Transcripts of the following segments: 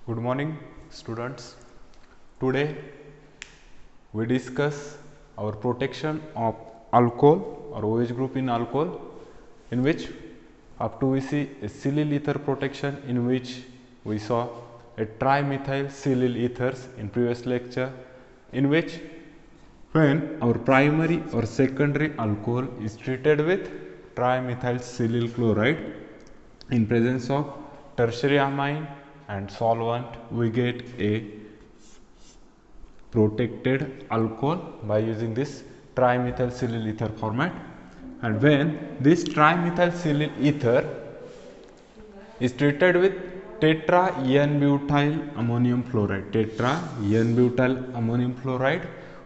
Good morning, students. Today we discuss our protection of alcohol or OH group in alcohol, in which up to we see a silyl ether protection, in which we saw a trimethyl silyl ethers in previous lecture, in which when our primary or secondary alcohol is treated with trimethyl silyl chloride in presence of tertiary amine and solvent, we get a protected alcohol by using this trimethyl silyl ether format. And when this trimethyl silyl ether is treated with tetra N-butyl ammonium fluoride,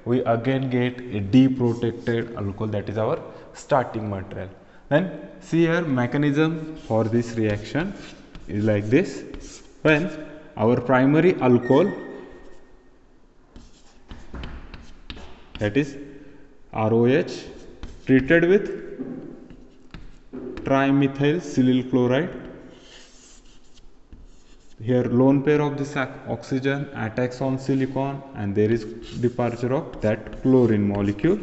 we again get a deprotected alcohol, that is our starting material. Then see here, mechanism for this reaction is like this. When our primary alcohol, that is ROH, treated with trimethyl silyl chloride, here lone pair of this oxygen attacks on silicon and there is departure of that chlorine molecule,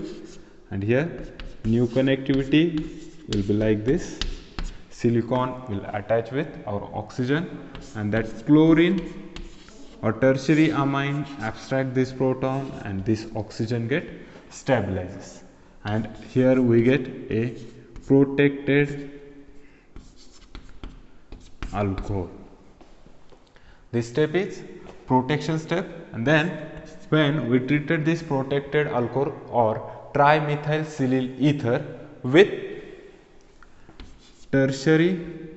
and here new connectivity will be like this. Silicon will attach with our oxygen and that chlorine or tertiary amine abstract this proton and this oxygen get stabilizes, and here we get a protected alcohol. This step is protection step, and then when we treated this protected alcohol or trimethyl silyl ether with tertiary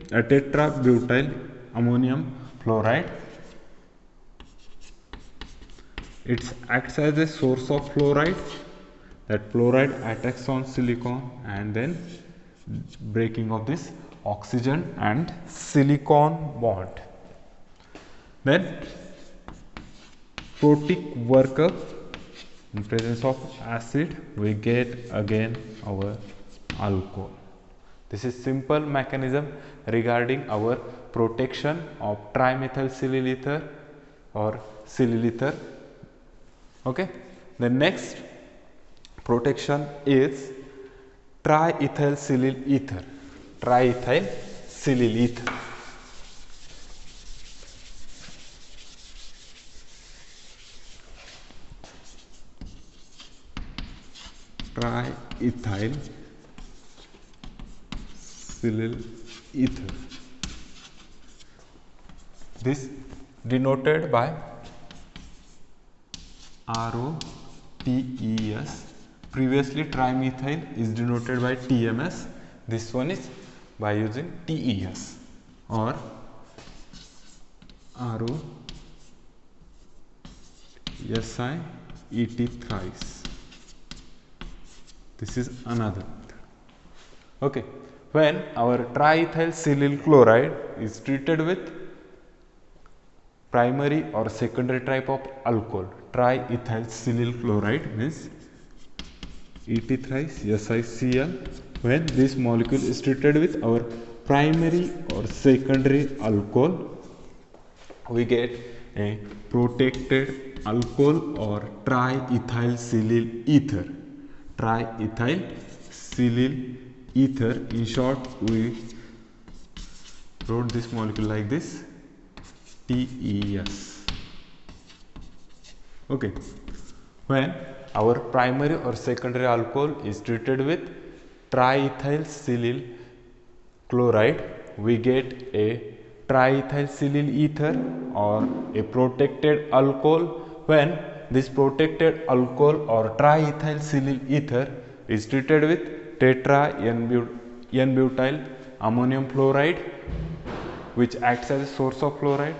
tetrabutyl ammonium fluoride, it acts as a source of fluoride. That fluoride attacks on silicon and then breaking of this oxygen and silicon bond. Then protic workup, in presence of acid we get again our alcohol. This is simple mechanism regarding our protection of trimethyl silyl ether or silyl ether. Okay, the next protection is triethyl silyl ether. Triethyl silyl ether. Triethyl silyl ether. This denoted by ROTES. Previously trimethyl is denoted by TMS. This one is by using TES or ROSIET thrice. This is another method. Okay, when our triethyl silyl chloride is treated with primary or secondary type of alcohol, triethyl silyl chloride means ET thrice SiCl. When this molecule is treated with our primary or secondary alcohol, we get a protected alcohol or triethyl silyl ether. Triethyl silyl ether, in short we wrote this molecule like this, TES. Okay, when our primary or secondary alcohol is treated with triethyl silyl chloride, we get a triethyl silyl ether or a protected alcohol. When this protected alcohol or triethyl silyl ether is treated with tetra N-butyl ammonium fluoride, which acts as a source of fluoride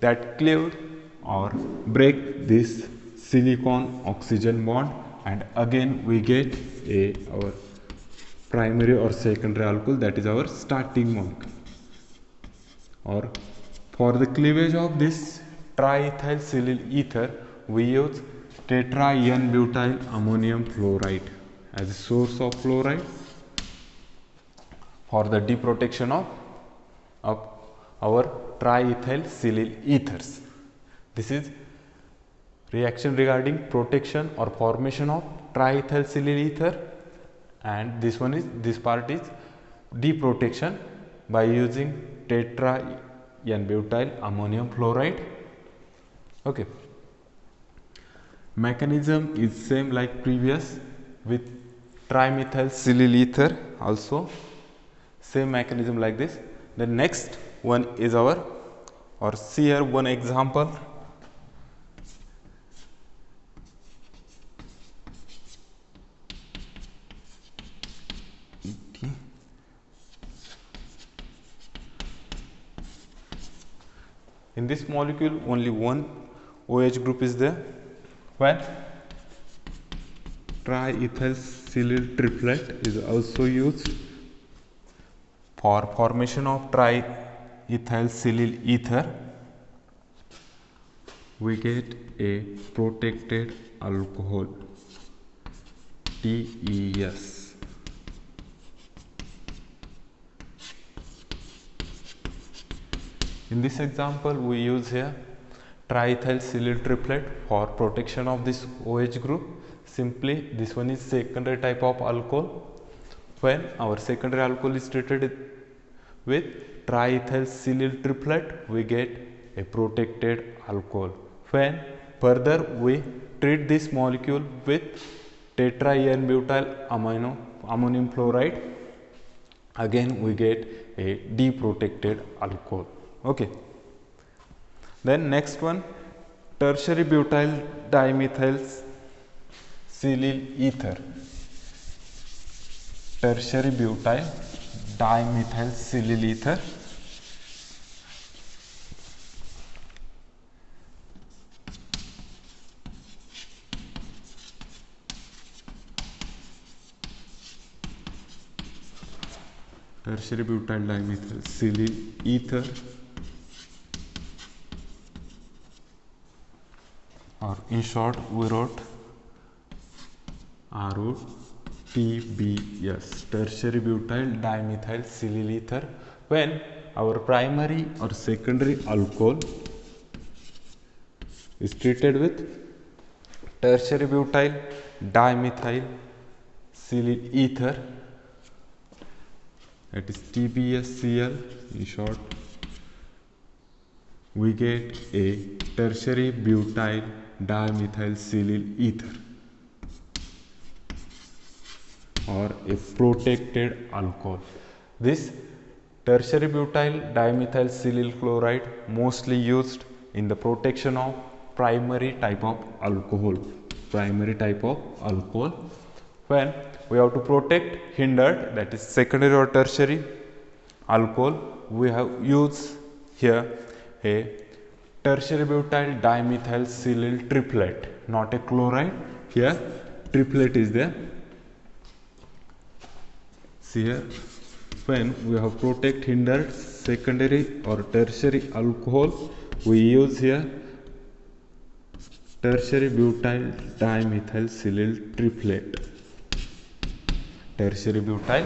that cleaved or break this silicon oxygen bond, and again we get our primary or secondary alcohol, that is our starting molecule. Or for the cleavage of this triethyl silyl ether, we use tetra N-butyl ammonium fluoride as a source of fluoride for the deprotection of our triethyl silyl ethers. This is reaction regarding protection or formation of triethylsilyl ether, and this part is deprotection by using tetra n-butyl ammonium fluoride. Okay, mechanism is same like previous with trimethylsilyl ether, also same mechanism like this. The next one is our, or see here one example. Okay. In this molecule only one OH group is there. When triethylsilyl triplet is also used for formation of triethylsilyl ether, we get a protected alcohol, TES. In this example, we use here triethylsilyl triplet for protection of this OH group. Simply, this one is secondary type of alcohol. When our secondary alcohol is treated with triethylsilyl triplet, we get a protected alcohol. When further we treat this molecule with tetra n-butyl ammonium fluoride, again we get a deprotected alcohol. Okay. Then next one, tertiary butyl dimethylsilyl ether. Tertiary butyl dimethylsilyl ether. Tertiary butyl dimethylsilyl ether, or in short we wrote ROTBS, tertiary butyl dimethylsilyl ether. When our primary or secondary alcohol is treated with tertiary butyl dimethylsilyl ether, that is TBSCl in short, we get a tertiary butyl dimethylsilyl ether, or a protected alcohol. This tertiary butyl dimethylsilyl chloride mostly used in the protection of primary type of alcohol. Primary type of alcohol. When we have to protect hindered, that is secondary or tertiary alcohol, we have used here a tertiary butyl dimethylsilyl triplet, not a chloride. Here triplet is there. See here, when we have protect hindered secondary or tertiary alcohol, we use here tertiary butyl dimethylsilyl triplet. Tertiary butyl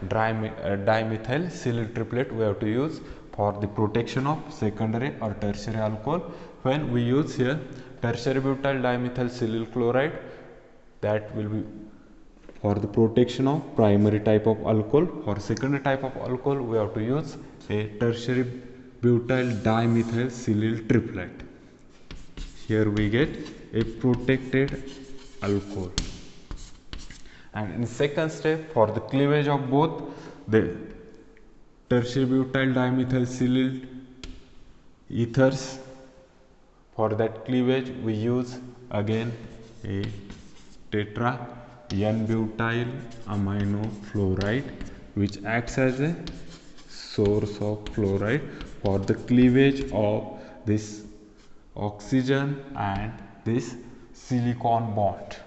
dimethylsilyl triplet we have to use for the protection of secondary or tertiary alcohol. When we use here tertiary butyl dimethylsilyl chloride, that will be for the protection of primary type of alcohol. For secondary type of alcohol, we have to use a tertiary butyl dimethylsilyl triplet. Here we get a protected alcohol. And in second step, for the cleavage of both the tertiary butyl dimethylsilyl ethers, for that cleavage we use again a tetra n-butyl amino fluoride, which acts as a source of fluoride for the cleavage of this oxygen and this silicon bond.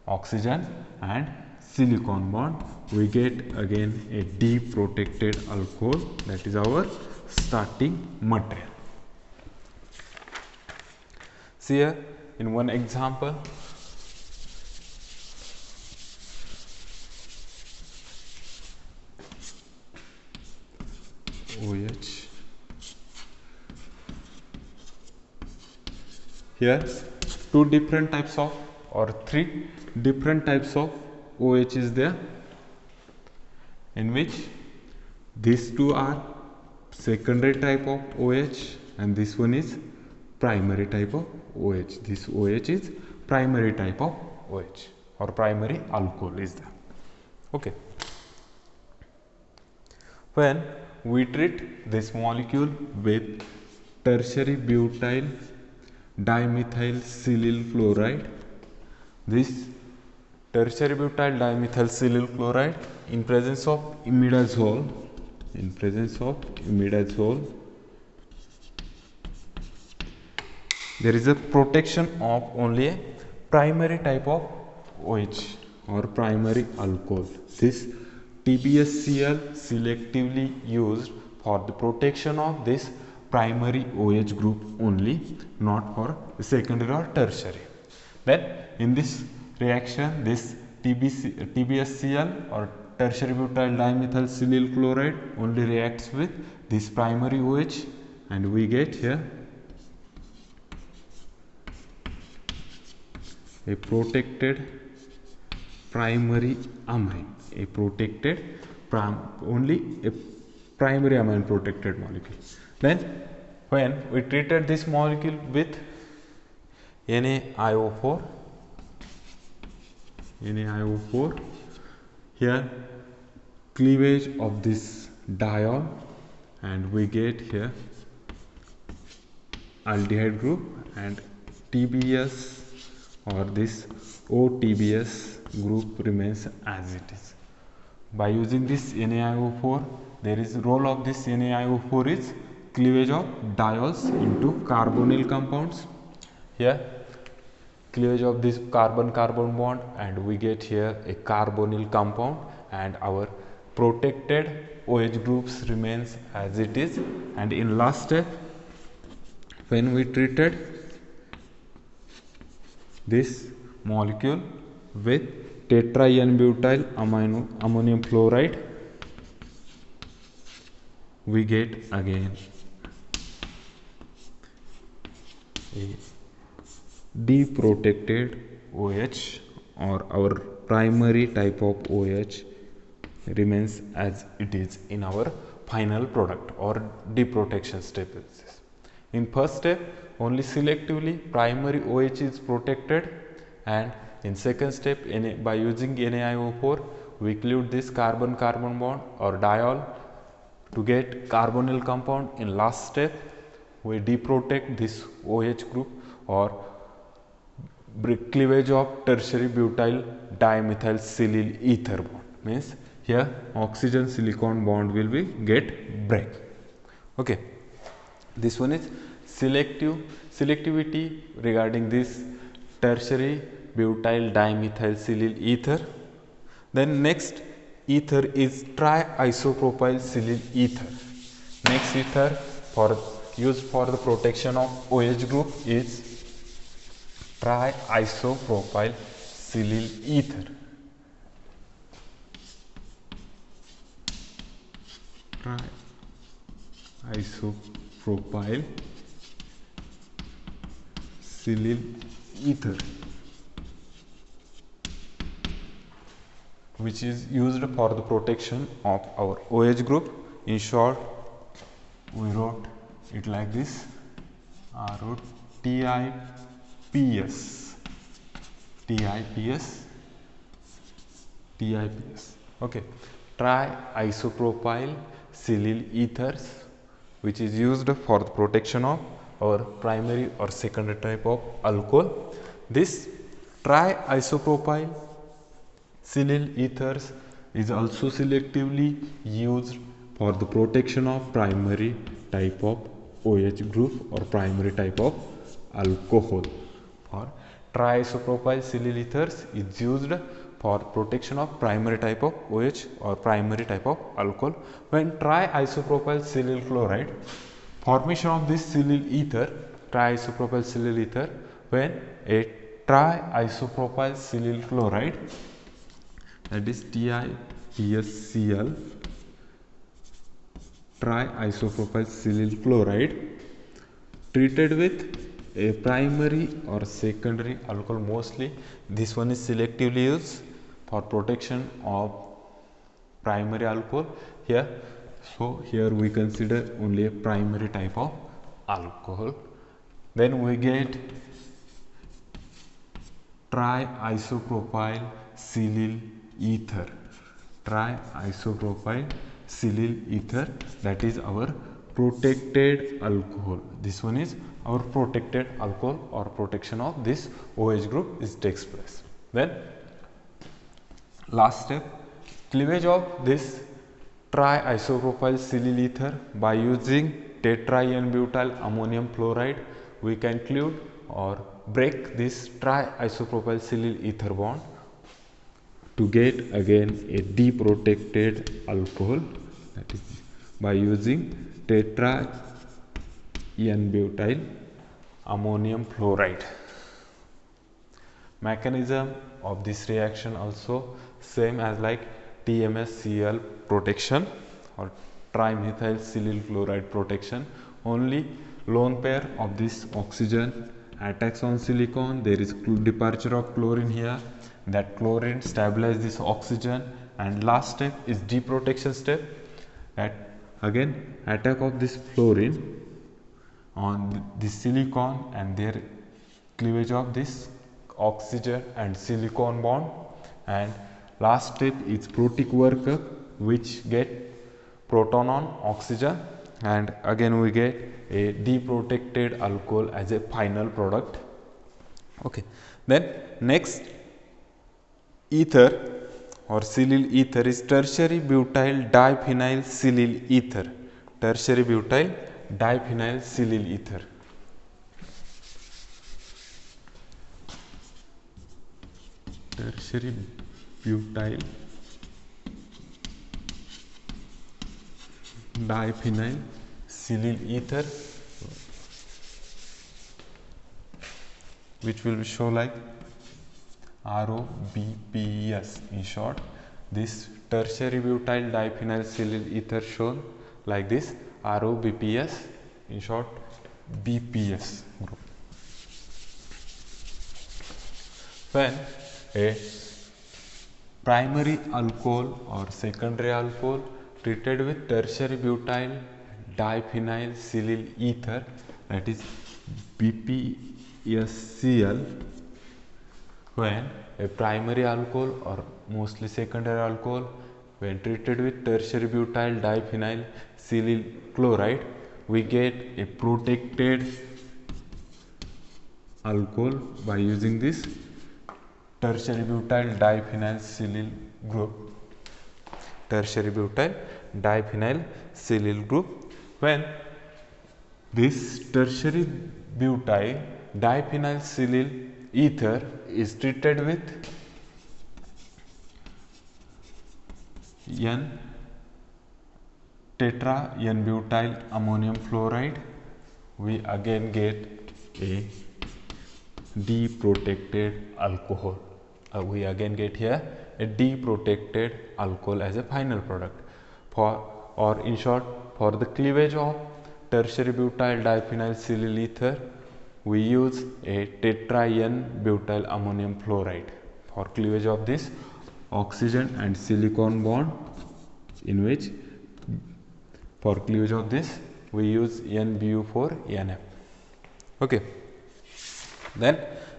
Oxygen and silicon bond, we get again a deprotected alcohol, that is our starting material. See here in one example, OH Here two different types of or three different types of OH is there, in which these two are secondary type of OH and this one is primary type of OH. This OH is primary type of OH or primary alcohol is there. Okay. When we treat this molecule with tertiary butyl dimethyl silyl chloride, this tertiary butyl dimethyl silyl chloride in presence of imidazole, there is a protection of only a primary type of OH or primary alcohol. This TBSCl selectively used for the protection of this primary OH group only, not for the secondary or tertiary. Then in this reaction, this TBSCl or tertiary butyl dimethyl silyl chloride only reacts with this primary OH and we get here a protected primary amine, only a primary amine protected molecule. Then when we treated this molecule with NaIO4, here cleavage of this diol and we get here aldehyde group and TBS or this OTBS group remains as it is. By using this NaIO4, there is role of this NaIO4 is cleavage of diols into carbonyl compounds. Here cleavage of this carbon-carbon bond and we get here a carbonyl compound and our protected OH groups remains as it is. And in last step, when we treated this molecule with tetra-N-butyl ammonium fluoride, we get again a deprotected OH or our primary type of OH remains as it is in our final product or deprotection step. In first step, only selectively primary OH is protected, and in second step, by using NaIO4, we cleave this carbon-carbon bond or diol to get carbonyl compound. In last step, we deprotect this OH group or cleavage of tertiary butyl dimethyl silyl ether bond, means here oxygen silicon bond will be get break. Okay, this one is selectivity regarding this tertiary butyl dimethyl silyl ether. Then next ether is triisopropyl silyl ether. Next ether used for the protection of OH group is triisopropyl silyl ether. Triisopropyl silyl ether, which is used for the protection of our OH group. In short, we wrote it like this. I wrote TIPS. Okay, triisopropyl silyl ethers, which is used for the protection of our primary or secondary type of alcohol. This triisopropyl silyl ethers is also selectively used for the protection of primary type of OH group or primary type of alcohol. Or triisopropyl silyl ethers is used for protection of primary type of OH or primary type of alcohol. When triisopropyl silyl chloride, formation of this silyl ether, triisopropyl silyl ether, when a triisopropyl silyl chloride, that is TiPSCl, triisopropyl silyl chloride, treated with a primary or secondary alcohol. Mostly this one is selectively used for protection of primary alcohol here. So here we consider only a primary type of alcohol. Then we get triisopropyl silyl ether. Triisopropyl silyl ether, that is our protected alcohol. This one is our protected alcohol, or protection of this OH group is takes place. Then last step, cleavage of this triisopropyl silyl ether by using tetra-N-butyl ammonium fluoride. We can cleave or break this triisopropyl silyl ether bond to get again a deprotected alcohol, that is by using tetra-N-butyl ammonium fluoride. Mechanism of this reaction also same as like TMSCl protection or trimethyl silyl chloride protection. Only lone pair of this oxygen attacks on silicon. There is departure of chlorine here. That chlorine stabilizes this oxygen, and last step is deprotection step. At again attack of this fluorine on this silicon and their cleavage of this oxygen and silicon bond, and last step is protic workup, which get proton on oxygen, and again we get a deprotected alcohol as a final product. Okay, then next ether or silyl ether is tertiary butyl diphenyl silyl ether. Tertiary butyl diphenyl silyl ether. Tertiary butyl diphenyl silyl ether, which will show like ROBPES in short. This tertiary butyl diphenyl silyl ether shown like this, ROBPS, in short BPS group. When a primary alcohol or secondary alcohol treated with tertiary butyl diphenyl silyl ether, that is BPSCl, when a primary alcohol or mostly secondary alcohol when treated with tertiary butyl diphenyl silyl chloride, we get a protected alcohol by using this tertiary butyl diphenyl silyl group. Tertiary butyl diphenyl silyl group. When this tertiary butyl diphenyl silyl ether is treated with tetra-N-butyl ammonium fluoride, we again get a deprotected alcohol. We again get here a deprotected alcohol as a final product. Or in short, for the cleavage of tertiary butyl diphenyl silyl ether, we use a tetra-N-butyl ammonium fluoride for cleavage of this oxygen and silicon bond, in which for cleavage of this we use NBU4NF. Okay. Then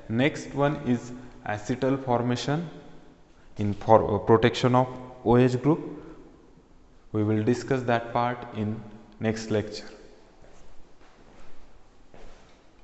next one is acetal formation in protection of OH group. We will discuss that part in next lecture.